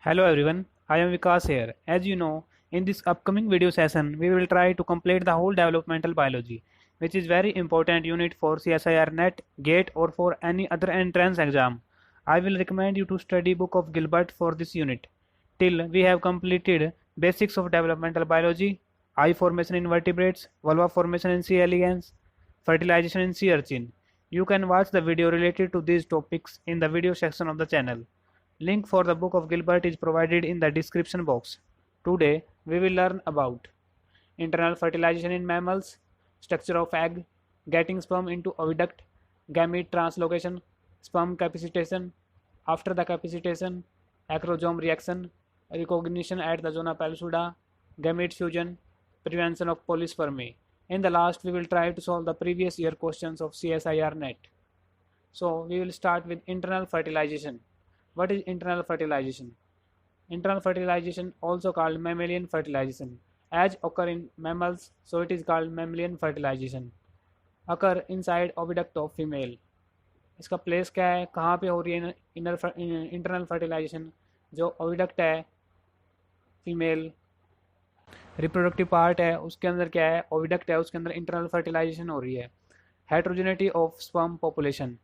Hello everyone, I am Vikas here. As you know, in this upcoming video session, we will try to complete the whole developmental biology, which is very important unit for CSIR NET, GATE or for any other entrance exam. I will recommend you to study book of Gilbert for this unit. Till we have completed basics of developmental biology, eye formation in vertebrates, vulva formation in C. elegans, fertilization in sea urchin. You can watch the video related to these topics in the video section of the channel. Link for the book of Gilbert is provided in the description box. Today we will learn about internal fertilization in mammals, structure of egg, getting sperm into oviduct, gamete translocation, sperm capacitation, after the capacitation, acrosome reaction, recognition at the zona pellucida, gamete fusion, prevention of polyspermy. In the last we will try to solve the previous year questions of CSIR NET. So we will start with internal fertilization. What is internal fertilization? Internal fertilization, also called mammalian fertilization, as occur in mammals, so it is called mammalian fertilization. Occur inside oviduct of female. इसका place क्या है, कहाँ पे हो रही है internal fertilisation? जो oviduct है फीमेल रिप्रोडक्टिव पार्ट है उसके अंदर क्या है, ओविडक्ट है, उसके अंदर इंटरनल फर्टिलाइजेशन हो रही है. हेट्रोजेनिटी ऑफ स्पर्म पॉपुलेशन,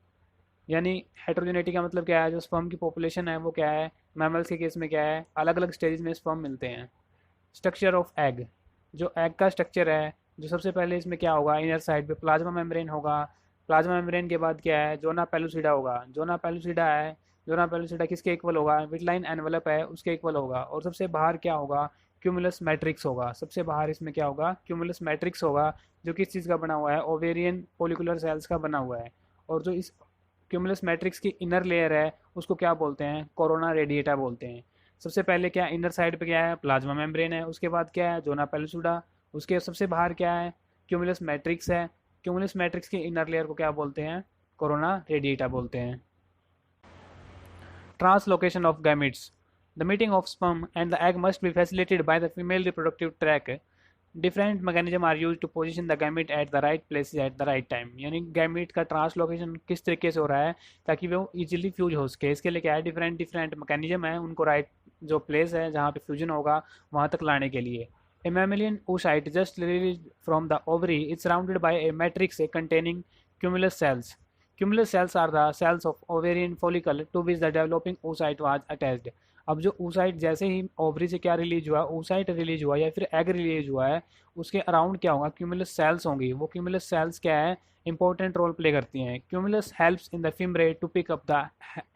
यानी हेट्रोजेनिटी का मतलब क्या है, जो स्पर्म की पॉपुलेशन है वो क्या है, मैमल्स के केस में क्या है, अलग अलग स्टेज में स्पर्म मिलते हैं. स्ट्रक्चर ऑफ एग, जो एग का स्ट्रक्चर है, जो सबसे पहले इसमें क्या होगा, इनर साइड पे प्लाज्मा मेम्ब्रेन होगा. प्लाज्मा मेम्ब्रेन के बाद क्या है, जोना पेलुसिडा होगा. जोना पेलुसिडा है, जोना पेलुसिडा किसके इक्वल होगा, विटलाइन एनवलप है उसके इक्वल होगा. और सबसे बाहर क्या होगा, क्यूमुलस मैट्रिक्स होगा. सबसे बाहर इसमें क्या होगा, क्यूमुलस मैट्रिक्स होगा, जो किस चीज़ का बना हुआ है, ओवेरियन फॉलिकुलर सेल्स का बना हुआ है. और जो इस क्यूमुलस मैट्रिक्स की इनर लेयर है उसको क्या बोलते हैं, कोरोना रेडिएटा बोलते हैं. सबसे पहले क्या इनर साइड पे क्या है, प्लाज्मा मेम्ब्रेन है, उसके बाद क्या है, जोना पेलुसिडा, उसके सबसे बाहर क्या है, क्यूमुलस मैट्रिक्स है. क्यूमुलस मैट्रिक्स की इनर लेयर को क्या बोलते हैं, कोरोना रेडिएटा बोलते हैं. Translocation of gametes, the meeting of sperm and the egg must be facilitated by the female reproductive tract. Different mechanism are use to position the gamete at the right place at the right time. यानी gamete का translocation किस तरीके से हो रहा है ताकि वो इजीली फ्यूज हो सके. इसके लिए क्या है, डिफरेंट डिफरेंट मैकेनिज्म है, उनको राइट जो प्लेस है जहाँ पे फ्यूजन होगा वहाँ तक लाने के लिए. A mammalian oocyte just released from the ovary is surrounded by a matrix containing cumulus cells. Cumulus cells are the cells of ovarian follicle to which the developing oocyte was attached. अब जो oocyte जैसे ही ovary से क्या release हुआ, oocyte release हुआ या फिर egg release हुआ है, उसके अराउंड क्या होगा, क्यूमुलस सेल्स होंगी. वो क्यूमुलस सेल्स क्या है, इंपॉर्टेंट रोल प्ले करती हैं. Cumulus helps in the female to pick up the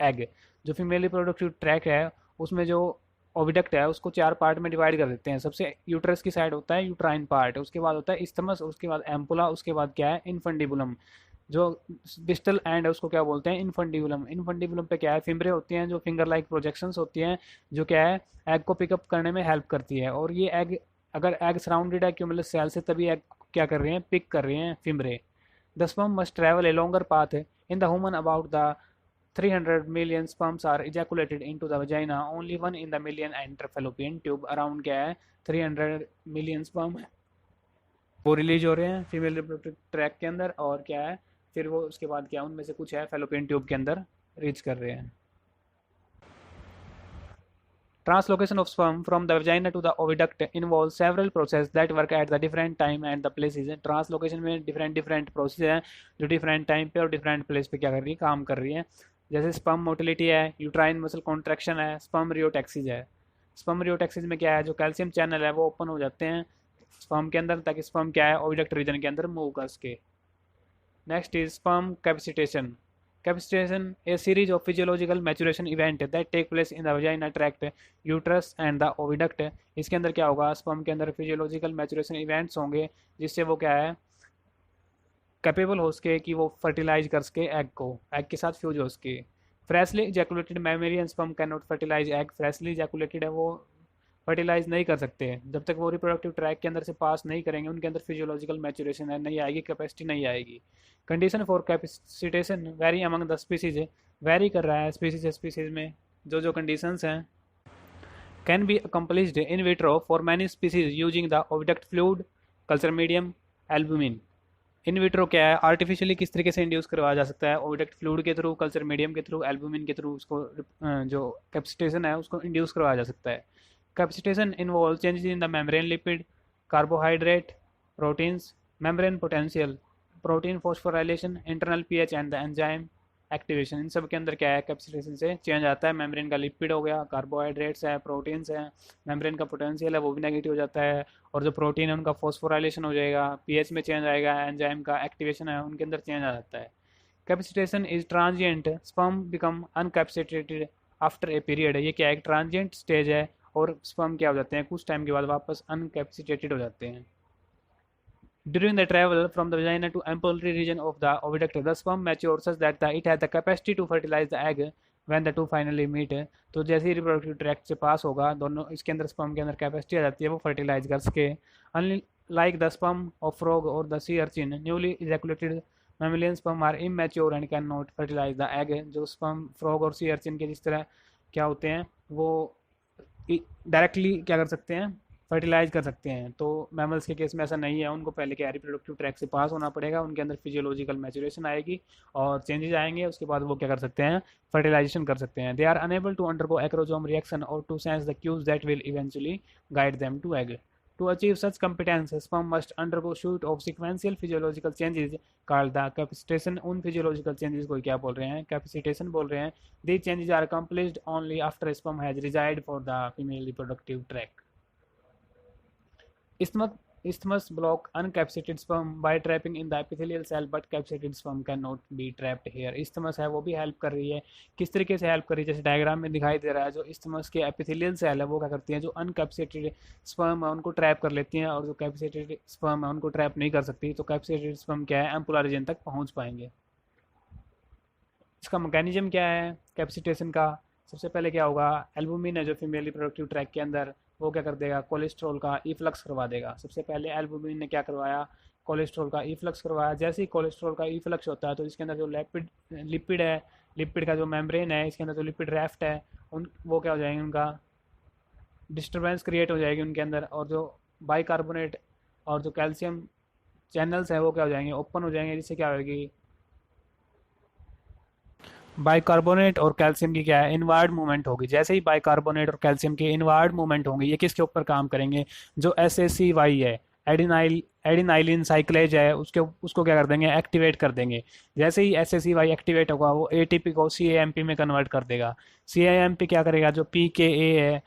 egg. जो फीमेल रिप्रोडक्टिव ट्रैक है उसमें जो ओविडक्ट है उसको 4 पार्ट में डिवाइड कर देते हैं. सबसे यूट्रस की साइड होता है यूट्राइन पार्ट, उसके बाद होता है इस्थमस, उसके बाद एम्पुला, उसके बाद क्या है, इनफंडिबुलम. जो डिस्टल एंड है उसको क्या बोलते हैं, इनफंडिबुलम. इनफंडिबुलम पे क्या है, फिम्बरे होती हैं जो फिंगर लाइक प्रोजेक्शंस होती हैं, जो क्या है, एग को पिकअप करने में हेल्प करती है. और ये एग, अगर एग सराउंडेड है क्यूमुलस सेल से, तभी एग क्या कर रहे हैं, पिक कर रहे हैं fimbriae. The sperm must travel a longer path in the human. About the 300 million sperms are ejaculated into the vagina, only 1 in the million enter fallopian tube. Around क्या है, 300 मिलियन स्पर्म वो release हो रहे हैं female reproductive track के अंदर, और क्या है फिर वो उसके बाद क्या, उनमें से कुछ है फैलोपियन ट्यूब के अंदर रीच कर रहे हैं. Translocation of sperm from the vagina to the oviduct involves several processes that work at the different time and the places. Translocation में different processes हैं जो different time पे और different place पे क्या कर रही है, काम कर रही है. जैसे स्पर्म मोटिलिटी है, यूट्राइन मसल कॉन्ट्रैक्शन है, स्पर्म रियोटैक्सिस है. स्पर्म रियोटैक्सिस में क्या है, जो कैल्शियम चैनल है वो ओपन हो जाते हैं स्पर्म के अंदर ताकि स्पर्म क्या है, ओविडक्ट रीजन के अंदर मूव कर सके. Next is sperm capacitation. Capitation, a series of physiological maturation event that take place in the vagina tract, uterus and the oviduct. इसके अंदर क्या होगा, स्पर्म के अंदर फिजियोलॉजिकल मैचुरेशन इवेंट्स होंगे जिससे वो क्या है, कैपेबल हो सके कि वो फर्टिलाइज कर सके एग को, एग के साथ फ्यूज हो सके. Freshly ejaculated mammalian sperm can not fertilize egg. Freshly ejaculated है वो फर्टिलाइज नहीं कर सकते जब तक वो रिप्रोडक्टिव ट्रैक के अंदर से पास नहीं करेंगे, उनके अंदर फिजियोलॉजिकल मैचुरेशन है नहीं आएगी, कैपेसिटी नहीं आएगी. Condition for capacitation very among the species, very कर रहा है स्पीसीज में जो कंडीशंस हैं. Can be accomplished in vitro for many species using the oviduct fluid, culture medium albumin. In vitro क्या है, आर्टिफिशियली किस तरीके से इंड्यूस करवाया जा सकता है, ओविडक्ट फ्लूइड के थ्रू, कल्चर मीडियम के थ्रू, एल्बुमिन के थ्रू उसको जो कैपेसिटेशन है उसको इंड्यूस करवाया जा सकता है। Capacitation involve changes in the membrane lipid, carbohydrate, proteins, membrane potential, protein phosphorylation, internal pH and the enzyme activation. इन सब के अंदर क्या है, कैपेसिटेशन से चेंज आता है। मेम्ब्रेन का लिपिड हो गया, कार्बोहाइड्रेट्स है, प्रोटीन्स है, मेम्ब्रेन का पोटेंशियल है वो भी नेगेटिव हो जाता है, और जो प्रोटीन है उनका फॉस्फोराइलेशन हो जाएगा, पीएच में चेंज आएगा, एंजाइम का एक्टिवेशन है उनके अंदर चेंज आ जाता है। Capacitation is transient, sperm become uncapacitated after a period. ये क्या है, एक ट्रांजिएंट स्टेज है और स्पर्म क्या हो जाते हैं कुछ टाइम के बाद वापस अनकैपेसिटेटेड हो जाते हैं। During the travel from the vagina to ampullary region of the oviduct, the sperm matures such that it has the capacity to fertilize the egg when the two finally meet। तो जैसे ही reproductive tract से पास होगा दोनों, इसके अंदर sperm के अंदर capacity आ जाती है वो फर्टिलाइज कर सके। Unlike the sperm of frog or the sea urchin, newly ejaculated mammalian sperm are immature and cannot fertilize the egg। जो स्पर्म फ्रॉग और सी अर्चिन के जिस तरह क्या होते हैं वो डायरेक्टली क्या कर सकते हैं, फर्टिलाइज कर सकते हैं, तो मैमल्स के केस में ऐसा नहीं है। उनको पहले क्या रिप्रोडक्टिव ट्रैक से पास होना पड़ेगा, उनके अंदर फिजियोलॉजिकल मैचुरेशन आएगी और चेंजेस आएंगे, उसके बाद वो क्या कर सकते हैं, फर्टिलाइजेशन कर सकते हैं। They are unable to undergo acrosome reaction और to sense the cues that will eventually guide them to egg. To achieve such competence, sperm must undergo suite of sequential physiological changes called the capacitation। उन physiological changes को क्या बोल रहे हैं, capacitation बोल रहे हैं। These changes are accomplished only after sperm has resided for the female reproductive tract। Isthmus block uncapacitated sperm by trapping in the epithelial cell, but capacitated sperm cannot be trapped here। isthmus है वो भी help कर रही है, किस तरीके से help कर रही है, जैसे डायग्राम में दिखाई दे रहा है। जो isthmus के epithelial cell है वो क्या करती हैं, जो uncapacitated sperm है उनको ट्रैप कर लेती हैं, और जो capacitated sperm है उनको ट्रैप नहीं कर सकती। तो capacitated sperm क्या है, एम्पुलर रीजन तक पहुँच पाएंगे। इसका मैकेनिज्म क्या है कैपेसिटेशन का, सबसे पहले क्या होगा, एल्बुमिन है जो फीमेल रिप्रोडक्टिव ट्रैक के अंदर, वो क्या कर देगा, कोलेस्ट्रॉल का ईफ्लक्स करवा देगा। सबसे पहले एल्बुमिन ने क्या करवाया, कोलेस्ट्रॉल का ईफ्लक्स करवाया। जैसे ही कोलेस्ट्रॉल का ईफ्लक्स होता है तो इसके अंदर जो लिपिड है, लिपिड का जो मेम्ब्रेन है, इसके अंदर जो लिपिड रैफ्ट है उन वो क्या हो जाएंगे, उनका डिस्टर्बेंस क्रिएट हो जाएगी उनके अंदर, और जो बाइकार्बोनेट और जो कैल्शियम चैनल्स हैं वो क्या हो जाएंगे, ओपन हो जाएंगे, जिससे क्या होगी, बाइकार्बोनेट और कैल्शियम की क्या है, इनवर्ड मूवमेंट होगी। जैसे ही बाइकार्बोनेट और कैल्शियम की इनवर्ड मूवमेंट होंगी, ये किसके ऊपर काम करेंगे, जो SACY है, एडिनाइलिन साइक्लेज है, उसको क्या कर देंगे, एक्टिवेट कर देंगे। जैसे ही SACY एक्टिवेट होगा वो ATP को CAMP में कन्वर्ट कर देगा। CAMP क्या करेगा, जो PKA है,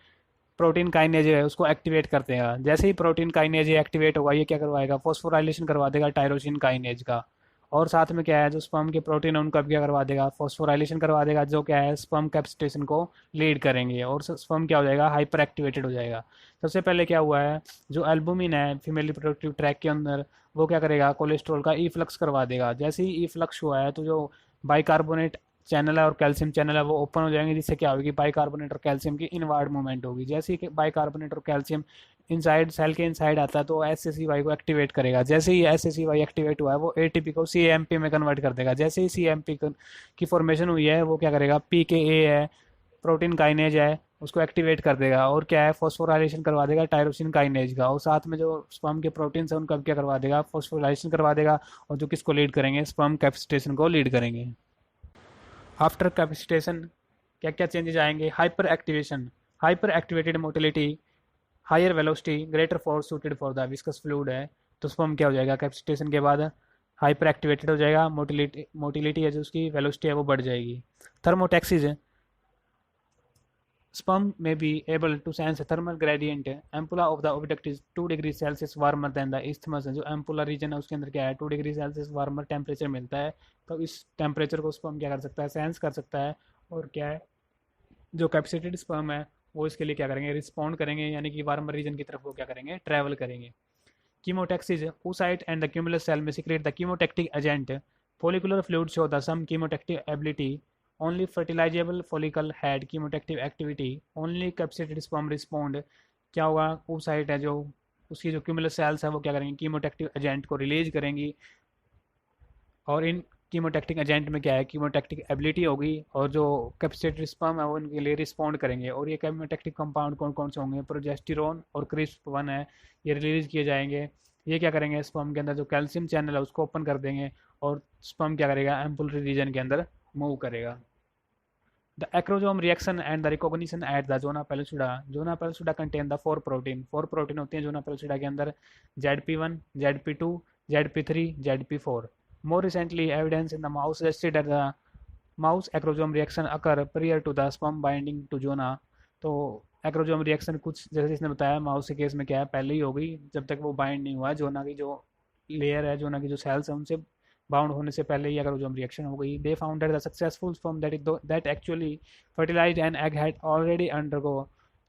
प्रोटीन काइनेज है, उसको एक्टिवेट कर देगा। जैसे ही प्रोटीन काइनेज एक्टिवेट होगा ये क्या करवाएगा, फॉस्फोराइलेशन करवा देगा टायरोसिन काइनेज का। और साथ में क्या है, जो स्पर्म के प्रोटीन है उनका भी क्या करवा देगा, फॉस्फोराइलेशन करवा देगा, जो क्या है स्पर्म कैपेसिटेशन को लीड करेंगे, और स्पर्म क्या हो जाएगा, हाइपर एक्टिवेटेड हो जाएगा। सबसे पहले क्या हुआ है, जो एल्बुमिन है फीमेल रिप्रोडक्टिव ट्रैक के अंदर, वो क्या करेगा, कोलेस्ट्रॉल का ईफ्लक्स करवा देगा। जैसे ही ईफ्लक्स हुआ है तो जो बाइकार्बोनेट चैनल है और कैल्शियम चैनल है वो ओपन हो जाएंगे, जिससे क्या होगी, बाइकार्बोनेट और कैल्शियम की इनवर्ड मूवमेंट होगी। जैसे ही बाइकार्बोनेट और कैल्शियम इनसाइड सेल के इनसाइड आता है तो SACY को एक्टिवेट करेगा। जैसे ही SACY एक्टिवेट हुआ है वो ATP को CAMP में कन्वर्ट कर देगा। जैसे ही CAMP की फॉर्मेशन हुई है वो क्या करेगा, PKA है, प्रोटीन काइनेज है, उसको एक्टिवेट कर देगा, और क्या है, फॉस्फोराइलेशन करवा देगा टायरोसिन काइनेज का, और साथ में जो स्पर्म के प्रोटीन्स हैं उनका क्या करवा देगा, फॉस्फोराइलेशन करवा देगा, और जो किसको लीड करेंगे, स्पर्म कैपेसिटेशन को लीड करेंगे। आफ्टर कैपेसिटेशन क्या क्या चेंजेस आएंगे, hyper activation, hyper activated motility, higher velocity, greater force suited for the viscous fluid है। तो स्पर्म क्या हो जाएगा, कैपेसिटेशन के बाद हाइपर एक्टिवेटेड हो जाएगा, मोटिलिटी है जो उसकी वेलोसिटी है वो बढ़ जाएगी। थर्मोटैक्सिस, sperm may be able to sense a thermal gradient। ampulla of the oviduct is 2 degree Celsius warmer than the isthmus। जो एम्पुलर रीजन है उसके अंदर क्या है, 2 डिग्री सेल्सियस वार्मर टेम्परेचर मिलता है, तो इस टेम्परेचर को स्पर्म क्या कर सकता है, सेंस कर सकता है, और क्या है, जो कैपेसिटेड स्पर्म है वो इसके लिए क्या करेंगे, रिस्पॉन्ड करेंगे, यानी कि वार्मर रीजन की तरफ वो क्या करेंगे, ट्रैवल करेंगे। Chemotaxis, oocyte and the cumulus cell may secrete the chemotactic agent। follicular fluid show the some chemotactic ability। only fertilizable follicle had chemotactic activity। only capacitated sperm respond। क्या होगा, oocyte है जो उसकी जो क्यूमुलस सेल्स है वो क्या करेंगी, कीमोटैक्टिव एजेंट को रिलीज करेंगी, और इन कीमोटैक्टिक एजेंट में क्या है, कीमोटैक्टिक एबिलिटी होगी, और जो कैपेसिटेटेड स्पर्म है वो इनके लिए रिस्पॉन्ड करेंगे। और ये कीमोटैक्टिक कंपाउंड कौन कौन से होंगे, प्रोजेस्टेरोन और क्रिस्प 1 है, ये रिलीज किए जाएंगे। ये क्या करेंगे, स्पर्म के अंदर जो कैल्शियम चैनल है उसको ओपन कर देंगे और स्पर्म क्या करेगा, एम्पुलरी रीजन के अंदर मूव करेगा। The acrosome reaction and the recognition at the zona pellucida. Zona pellucida contain the four protein होते हैं जोना पेलुसिडा के अंदर, ZP1, ZP2, ZP3, ZP4। More recently evidence in the mouse suggested that the mouse acrosome reaction occur prior to the sperm binding to zona. तो acrosome reaction कुछ जैसे इसने बताया mouse के केस में क्या है, पहले ही हो गई जब तक वो बाइंड नहीं हुआ है, जोना की जो लेयर है, जोना की जो सेल्स है उनसे बाउंड होने से पहले ही एक्रोजोम रिएक्शन हो गई। They founded the successful sperm that actually fertilized an egg had already undergo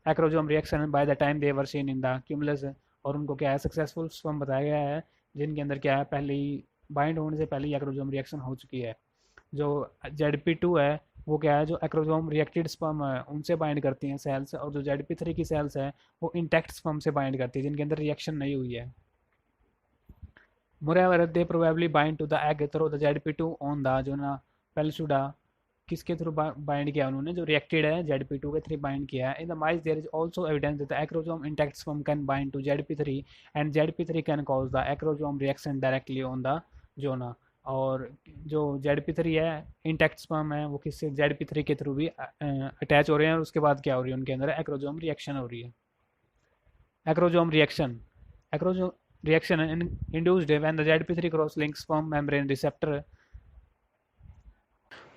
acrosome reaction by the time they were seen in the cumulus। और उनको क्या है, सक्सेसफुल स्पर्म बताया गया है जिनके अंदर क्या है, पहले ही बाइंड होने से पहले ही एक्रोजोम रिएक्शन हो चुकी है। जो ZP2 है वो क्या है, जो एक्रोजोम रिएक्टेड स्पर्म है उनसे बाइंड करती हैं सेल्स, और जो ZP3 की सेल्स है वो इंटैक्ट स्पर्म से बाइंड करती है जिनके अंदर रिएक्शन नहीं हुई है। Moreover, they probably bind to the egg through the ZP2 on the जोना पेलसुडा। किसके थ्रू बाइंड किया उन्होंने, जो रिएक्टेड है ZP2 के थ्रू बाइंड किया है। In the mice there is also evidence that the acrosome intact sperm can bind to ZP3 and ZP3 can cause the acrosome reaction directly on the zona. और जो ZP3 है intact sperm है वो किससे, ZP3 के through भी attach हो रहे हैं और उसके बाद क्या हो रही है, उनके अंदर एक्रोजोम रिएक्शन हो रही है। Acrosome reaction. Acrosome reaction induced when the ZP3 cross-linked sperm membrane receptor,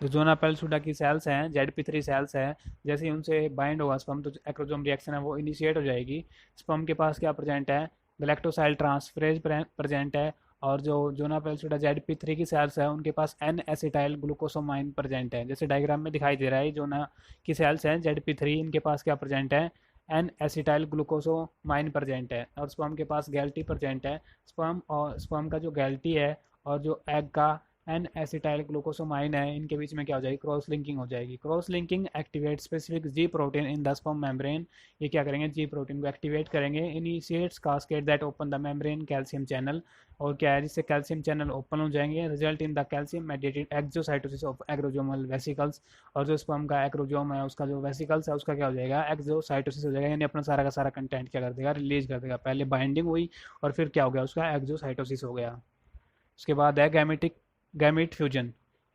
जो जोना पेलसुडा की सेल्स हैं, ZP3 सेल्स हैं, जैसे ही उनसे बाइंड होगा स्पर्म तो एक्रोजोम रिएक्शन है वो इनिशिएट हो जाएगी। स्पर्म के पास क्या प्रेजेंट है, गैलेक्टोसाइल ट्रांसफरेज प्रेजेंट है। और जो जोना पेलसुडा ZP3 की सेल्स है उनके पास N एसिटाइल ग्लूकोसोमाइन प्रेजेंट है। जैसे डायग्राम में दिखाई दे रहा है, जोना की सेल्स हैं ZP3, इनके पास क्या प्रेजेंट है, N एसिटाइल ग्लूकोसोमाइन प्रेजेंट है। और स्पर्म के पास गैल्टी प्रेजेंट है। स्पर्म का जो गैल्टी है और जो एग का N एसिटाइल ग्लूकोसोमाइन है, इनके बीच में क्या हो जाएगी, क्रॉस लिंकिंग हो जाएगी। Cross linking activate specific ji protein in the sperm membrane. ये क्या करेंगे, जी प्रोटीन को एक्टिवेट करेंगे। Initiates cascade that open the membrane calcium channel. और क्या है, जिससे कैल्शियम चैनल ओपन हो जाएंगे, result in the calcium mediated exocytosis of acrosomal vesicles. और जो स्पर्म का एक्रोजोम है उसका जो वेसिकल्स है उसका क्या हो जाएगा, एक्सोसाइटोसिस हो जाएगा, यानी अपना सारा का सारा कंटेंट क्या कर देगा, रिलीज कर देगा। पहले बाइंडिंग हुई और फिर क्या हो गया, उसका एक्सोसाइटोसिस हो गया। उसके बाद है gamete fusion.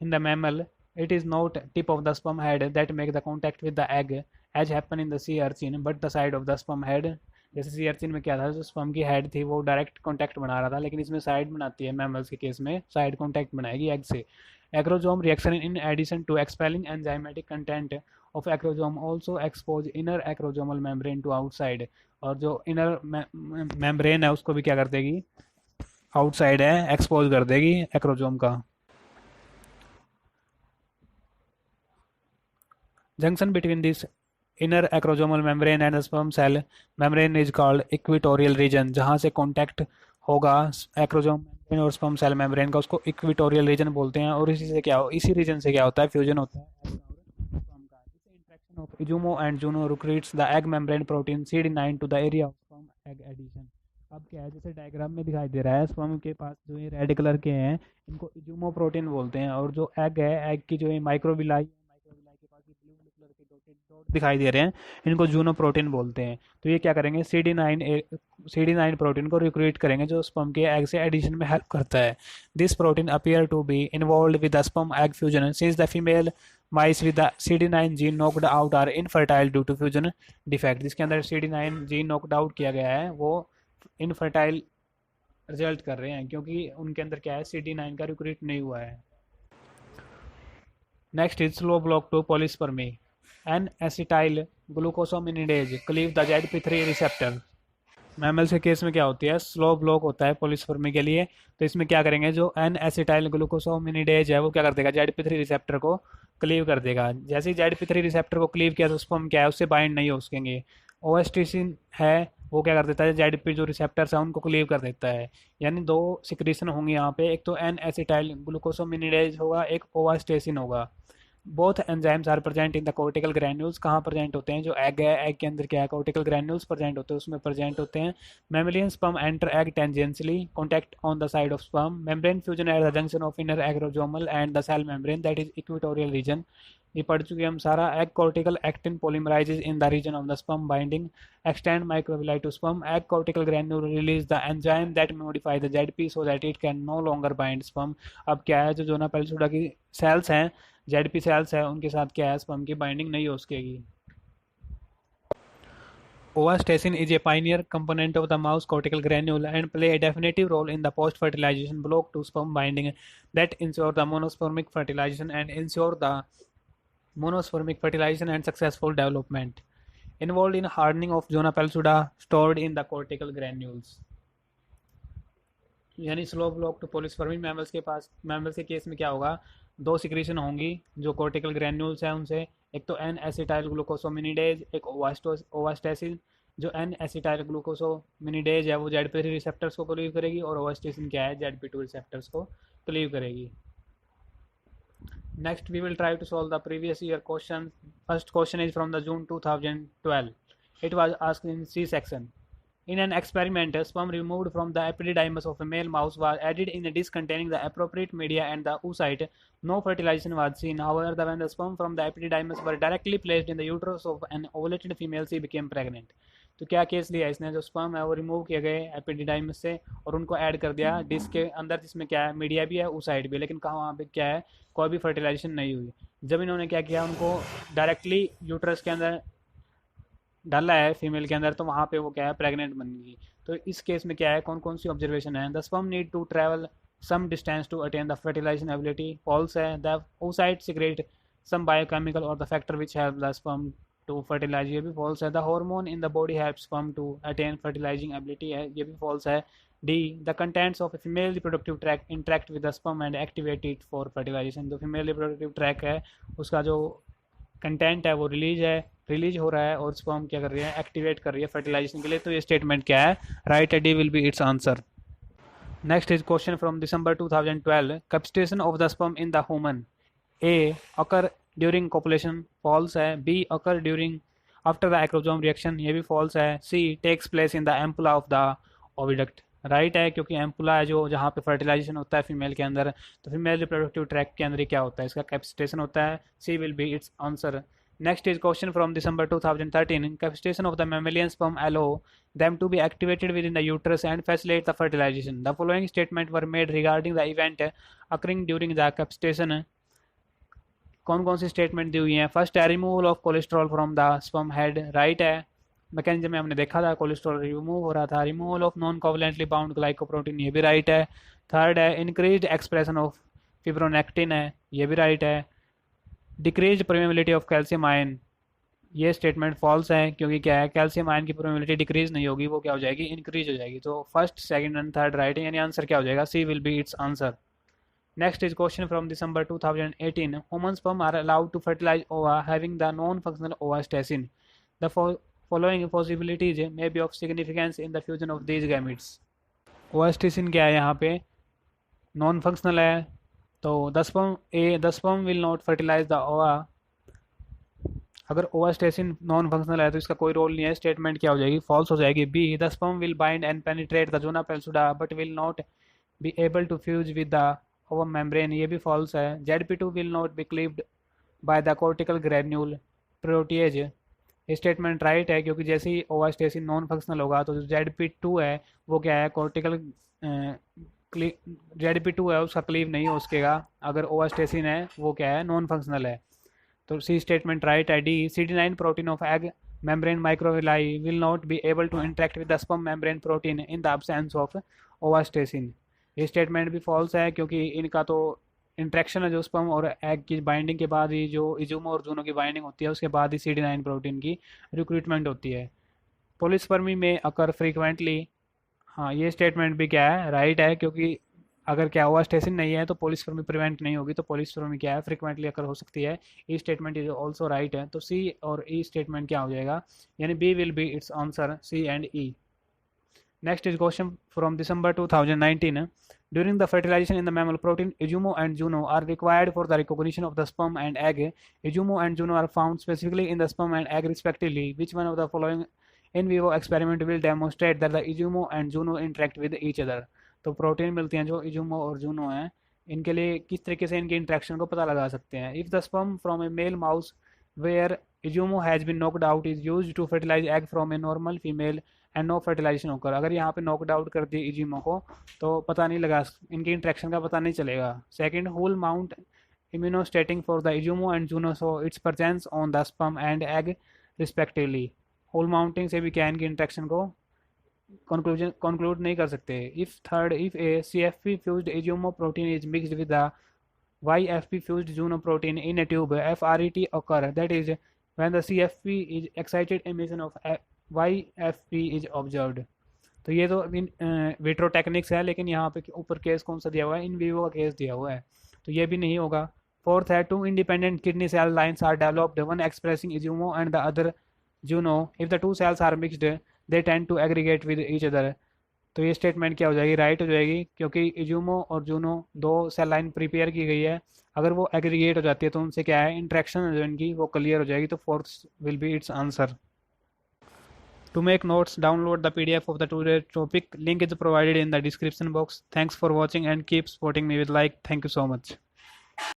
In the mammal, it is not tip of the sperm head that make the contact with the egg as happen in the sea urchin, but the side of the sperm head। जैसे sea urchin में क्या था, जो sperm की head थी वो direct contact बना रहा था, लेकिन इसमें साइड बनाती है, मैमल्स के केस में साइड कांटेक्ट बनाएगी एग से। Acrosome reaction in addition to expelling enzymatic content of acrosome also expose inner acrosomal membrane to outside. और जो इनर मेम्ब्रेन है उसको भी क्या कर देगी, आउटसाइड है, एक्सपोज कर देगी एक्रोजोम का। Junction between this inner acrosomal membrane and sperm cell membrane is called equatorial region. जहाँ से कॉन्टैक्ट होगा एक्रोजोम मेम्ब्रेन और स्पर्म सेल मेम्ब्रेन का, उसको इक्विटोरियल रीजन बोलते हैं। और इसी रीजन से क्या होता है, फ्यूजन होता है egg और sperm का। जिससे interaction of Izumo and Juno recruits the egg membrane protein CD9 to the area of sperm egg adhesion. अब क्या है, जैसे डायग्राम में दिखाई दे रहा है, स्पर्म के पास जो ये रेड कलर के हैं इनको इजुमो प्रोटीन बोलते हैं। और जो एग है, एग की जो ये माइक्रोविलाई के पास ये ब्लू ब्लू कलर के डॉटेड डॉट दिखाई दे रहे हैं, इनको जूनो प्रोटीन बोलते हैं। तो ये क्या करेंगे, CD9 प्रोटीन को रिक्रूट करेंगे जो स्पर्म के एग से एडिशन में हेल्प करता है। This protein appear to be involve with the sperm egg fusion since the female mice with the CD9 gene knocked out are infertile due to fusion defect. जिसके अंदर CD9 gene knocked out किया गया है वो infertile result कर रहे हैं, क्योंकि उनके अंदर क्या है, CD9 का रिक्रूट नहीं हुआ है। Next is slow block to polyspermy. N acetyl glucosaminidase cleave the ZP3 receptor. Mammals के केस में क्या होती है, स्लो ब्लॉक होता है पॉलीस्पर्मी के लिए। तो इसमें क्या करेंगे, जो एन एसिटाइल ग्लूकोसोमिनिडेज है वो क्या कर देगा, ZP3 रिसेप्टर को क्लीव कर देगा। जैसे ही ZP3 रिसेप्टर को क्लीव किया तो स्पर्म क्या है, उससे बाइंड नहीं हो सकेंगे। ओएस्टिसिन है वो क्या कर देता है, ZP जो रिसेप्टर्स हैं उनको क्लीव कर देता है। यानी दो सिक्रीशन होंगे यहाँ पे, एक तो एन एसिटाइल ग्लूकोसोमिनिडेज होगा, एक ओवास्टेसिन होगा। Both enzymes are present in the cortical granules. कहाँ प्रेजेंट होते हैं, जो एग है, एग के अंदर क्या है, कोर्टिकल ग्रैन्यूल्स प्रेजेंट होते हैं, उसमें प्रेजेंट होते हैं। Mammalian sperm enter egg tangentially contact on the side of sperm membrane fusion at the junction of inner acrosomal and the cell membrane that is equatorial region. ये पढ़ चुके हम सारा। Egg cortical actin polymerizes in the region of the sperm binding extend microvilli to sperm. Egg cortical granule release the enzyme that modify the ZP so that it can no longer bind sperm. अब क्या है, जो जोना पेल्सुडा की sales हैं, ZP sales है, उनके साथ क्या है, स्पर्म की बाइंडिंग नहीं हो सकेगी। Ovastatin is a pioneer component of the mouse cortical granule and play a definitive role in the post-fertilization block to sperm binding that ensure the monospermic fertilization and successful development. Involved in hardening of zona pellucida stored in the cortical granules. यानी slow block to पोलिस्पर्मी mammals के case में क्या होगा, दो secretion होंगी जो cortical granules हैं उनसे, एक तो एन एसिटाइल ग्लूकोसोमिनिडेज, एक ओवास्टेसिन। जो एन एसिटाइल ग्लूकोसोमिनिडेज है वो जेड पी रिसेप्टर्स को क्लीव करेगी और ओवास्टेसिन क्या है, जेड पी रिसेप्टर्स को क्लीव करेगी। Next we will try to solve the previous year question. First question is from the June 2012. It was asked in C section. In an experiment, sperm removed from the epididymis of a male mouse was added in a dish containing the appropriate media and the oocyte. No fertilization was seen. However, when the sperm from the epididymis were directly placed in the uterus of an ovulated female, she became pregnant. तो क्या case लिया इसने, जो sperm है वो remove किए गए epididymis से और उनको ऐड कर दिया डिस्क के अंदर, जिसमें क्या है, मीडिया भी है, oocyte भी है, लेकिन कहाँ वहाँ पे क्या है, कोई भी फर्टिलाइजेशन नहीं हुई। जब इन्होंने क्या किया, उनको डायरेक्टली यूट्रस के अंदर डाला है फीमेल के अंदर, तो वहाँ पे वो क्या है, प्रेग्नेंट बन गई। तो इस केस में क्या है, कौन कौन सी ऑब्जर्वेशन है, the sperm need to travel some distance to attain the fertilization ability, false है, the oocyte secrete some biochemical or the factor which help the sperm to fertilize, ये भी फॉल्स है, the hormone in the body help sperm to attain fertilizing ability है, ये भी false है, D the contents of female reproductive tract interact with the sperm and activate it for fertilisation. जो female reproductive tract है उसका जो content है वो रिलीज हो रहा है और स्पर्म क्या कर रही है, एक्टिवेट कर रही है फर्टिलाइजेशन के लिए। तो ये स्टेटमेंट क्या है, right, D will be its answer. Next is question from December 2012। Capacitation of the sperm in the human, A occur during copulation, false है, B occur during after the acrosome reaction, ये भी false है, C takes place in the ampulla of the oviduct, right है, क्योंकि ampulla है जो जहाँ पे फर्टिलाइजेशन होता है फीमेल के अंदर, तो फीमेल रिप्रोडक्टिव ट्रैक के अंदर ही क्या होता है, इसका कैप्सिटेशन होता है, C will be its answer. Next is question from December 2013. Capitation of the mammalian sperm allow them to be activated within the uterus and facilitate the fertilization. The following statements were made regarding the event occurring during the capitation. कौन कौन सी statement दी हुई हैं, first है removal of cholesterol from the sperm head, right है, mechanism में हमने देखा था कोलेस्ट्रॉल रिमूव हो रहा था, removal of non covalently bound glycoprotein, ये भी राइट है, थर्ड है इंक्रीज्ड एक्सप्रेशन ऑफ फिब्रोनेक्टिन है, ये भी राइट है, decrease permeability of calcium ion, ये स्टेटमेंट फॉल्स है, क्योंकि क्या है, कैल्शियम आयन की परमेबिलिटी डिक्रीज नहीं होगी, वो क्या हो जाएगी, इंक्रीज हो जाएगी। तो first, second and third right है, यानी आंसर क्या हो जाएगा, C will be its answer. Next is question from December 2018. Human sperm are allowed to fertilize ova having the non-functional ovastatin. The following possibilities may be of significance in the fusion of these gametes. Ovastatin क्या है यहाँ पे, non functional है, तो the sperm will not fertilize the ova। अगर ovastacin non functional है तो इसका कोई रोल नहीं है, स्टेटमेंट क्या हो जाएगी, फॉल्स हो जाएगी। B the sperm will bind and penetrate the zona pellucida but will not be able to fuse with the over membrane, ये भी फॉल्स है। ZP2 will not be cleaved by the cortical granule protease, ये statement right है, क्योंकि जैसे ही ovastacin non functional होगा तो जो ZP2 है वो क्या है, कॉर्टिकल ZP2 है उसका क्लीव नहीं हो सकेगा, अगर ओवास्टेसिन है वो क्या है, नॉन फंक्शनल है। तो सी स्टेटमेंट राइट है। D CD9 protein of egg membrane microvilli will not be able to interact with the sperm membrane protein in the absence of ovastatin, ये स्टेटमेंट भी फॉल्स है, क्योंकि इनका तो इंट्रैक्शन है जो स्पर्म और एग की बाइंडिंग के बाद ही, जो इजुमो और जूनो की बाइंडिंग होती है उसके बाद ही CD9 प्रोटीन की रिक्रूटमेंट होती है। पोलिस्पर्मी में अकर फ्रीक्वेंटली, हाँ ये स्टेटमेंट भी क्या है, राइट है, क्योंकि अगर क्या ओवास्टेसिन नहीं है तो पोलिस्पर्मी प्रिवेंट नहीं होगी, तो पोलिस्पर्मी क्या है, फ्रीक्वेंटली अकर हो सकती है। E statement is also right है, तो सी और ई स्टेटमेंट क्या हो जाएगा, यानी B will be its answer, C and E. Next is question from December 2019. During the fertilization in the mammal, protein izumo and juno are required for the recognition of the sperm and egg. Izumo and juno are found specifically in the sperm and egg respectively. Which one of the following in vivo experiment will demonstrate that the izumo and juno interact with each other? तो protein मिलती हैं जो Izumo और Juno हैं, इनके लिए किस तरीके से इनके इंट्रैक्शन को पता लगा सकते हैं। If the sperm from a male mouse where Izumo has been knocked out is used to fertilize egg from a normal female and no fertilization होकर, अगर यहाँ पे नॉकड आउट कर दिए इज्यूमो को तो पता नहीं लगा, इनकी इंट्रैक्शन का पता नहीं चलेगा। Second, whole mount immunostating for the Izumo and Juno so its presence on the sperm and egg respectively। Whole mounting से भी क्या इनकी इंट्रैक्शन को कंक्लूड नहीं कर सकते। If third, if A CFP fused Izumo protein is mixed with the YFP fused Juno protein in a tube, FRET occur, that is when the CFP is excited emission of YFP is observed। तो ये तो vitro techniques है, लेकिन यहाँ पे ऊपर case कौन सा दिया हुआ है, इन विवो का केस दिया हुआ है, तो ये भी नहीं होगा। फोर्थ है, two independent kidney cell lines are developed, one expressing Izumo and the other Juno, if the two cells are mixed they tend to aggregate with each other. तो ये स्टेटमेंट क्या हो जाएगी, राइट हो जाएगी, क्योंकि इज्यूमो और जूनो दो सेल लाइन प्रिपेयर की गई है, अगर वो एग्रीगेट हो जाती है तो उनसे क्या है, इंट्रैक्शन जो इनकी वो क्लियर हो जाएगी, तो fourth will be its answer. To make notes, download the PDF of the today's topic. Link is provided in the description box. Thanks for watching and keep supporting me with like. Thank you so much.